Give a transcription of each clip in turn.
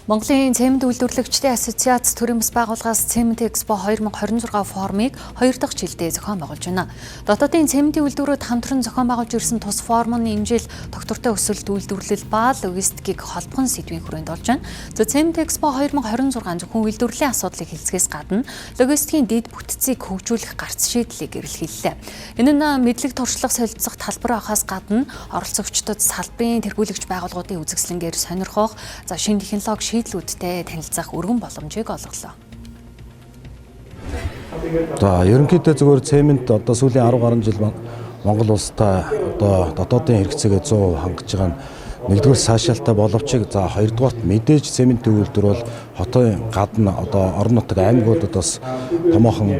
Монголын цемент үйлдвэрлэгчдийн ассоциац төрийн бас байгууллагаас Цемент Экспо 2026 форумыг 2 дахь жилдээ зохион байгуулж байна. Дотоодын цементийн үйлдвэрүүд хамтран зохион байгуулж ирсэн тус форум нь энэ жил доктортой өсөлт үйлдвэрлэл ба логистикийг холбохон сэдвийн хүрээнд болж байна. Цемент Экспо 2026 зөвхөн үйлдвэрлэлийн асуудлыг хэлцгээс гадна логистикийн дэд бүтцийг хөгжүүлэх гарц шийдлийг эрэлхийллээ. Энэ нь мэдлэг туршлага солилцох талбар байхаас гадна оролцогчдод салбарын тэргүүлэгч байгууллагуудын үзэсгэлэнгээр сонирхох, шинэ технологи шийдлүүдтэй танилцах өргөн боломжийг олголоо. Ерөнхийдөө зөвхөн цемент сүүлийн 10 гаруй жил Монгол улстай дотоодын хэрэгцээгээ 100% хангаж байгаа нь нэгдүгээр цаашаалтай боловч хоёрдугаарт мэдээж цементийн үйлдвэр бол хотын гадна орон нутаг аймагуудад бас томоохон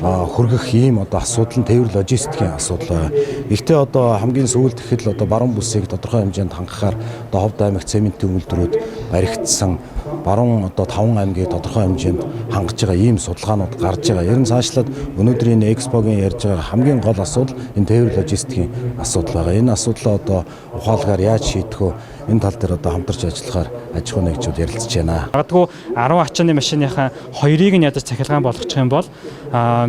хөргөх ийм асуудал нь тээвэр логистикийн асуудал. Гэхдээ хамгийн сүүлд ихэд баруун бүсийг тодорхой хэмжээнд хангахаар Ховд аймагт цементийн үйлдвэрүүд баригдсан баруун 5 аймгийг тодорхой хэмжээнд хангаж байгаа ийм судалгаанууд гарч байгаа. Ер нь цаашлаад өнөөдрийн экспогийн ярьж байгаа хамгийн гол асуудал энэ тээвэр логистикийн асуудал байгаа. Энэ асуудлаа ухаалгаар яаж шийдэх вэ? Энэ тал дээр хамтарч ажиллахаар аж ахуй нэгжүүд ярилцж байна. Магадгүй 10 ачааны машиныхаа хоёрыг нь ядаж цахилгаан болгочих юм бол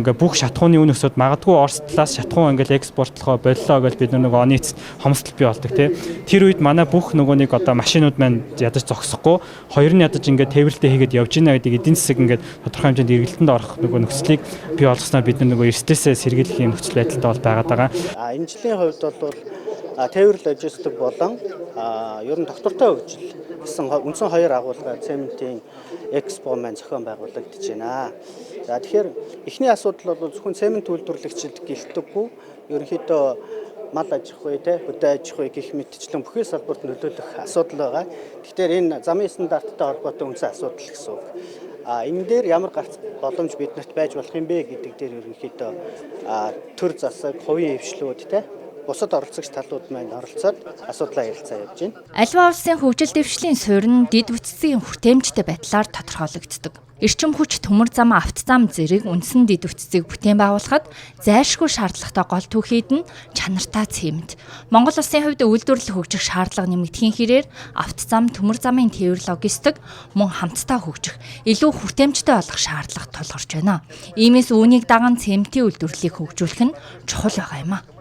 бүх шатхууны үн өсөд магадгүй Орос талаас шатхуун экспортлохоо боллоо гэж бид нэг оны хомсдол бий болдог тий. Тэр үед манай бүх машинууд маань ядаж зогсохгүй хоёр нь ядаж тээвэрлэлтэй хийгээд явж гинэ гэдэг эдийн засаг тодорхой хэмжээнд эргэлтэнд орох нөхцөлийг бий болгосноор бид эрсдэлсээ сэргийлэх юм нөхцөл байдалтай байгаад байгаа. Энэ жилийн хувьд бол тээвэр логистик болон ер нь доктортой хөгжил гэсэн үндсэн хоёр агуулгаар цементийн экспо маань зохион байгуулагдаж байна. Тэгэхээр эхний асуудал бол зөвхөн цемент үйлдвэрлэгчид гэлтдэггүй ерөнхийдөө мал аж ахуй, хөдөө аж ахуй гэх мэтчлэн бүхэл салбарт нөлөөлөх асуудал байгаа. Тэгэхээр энэ замын стандарттай холбоотой үндсэн асуудал гэсэн үг. Энэ дээр ямар гарц боломж биднэрт байж болох юм бэ гэдэг дээр ерөнхийдөө төр засаг, хувийн хвшлүүд бусад оролцогч талууд маань оролцоод асуудлаа ярилцаа явж байна. Аливаа улсын хөгжил дэвшлийн суурь нь дэд бүтцийн хүртээмжтэй байдлаар тодорхойлогддог. Эрчим хүч, төмөр зам, авто зам зэрэг үндсэн дэд бүтцийг бүтээн байгуулахад зайлшгүй шаардлагатай гол түүхийд нь чанартай цемент. Монгол улсын хувьд үйлдвэрлэл хөгжих шаардлага нэмэгдэхийн хэрээр авто зам, төмөр замын тээвэр логистик мөн хамтдаа хөгжих, илүү хүртээмжтэй болох шаардлага тулгарч байна. Иймээс үүнийг даган цементийн үйлдвэрлэлийг хөгжүүлэх нь чухал байгаа юм а.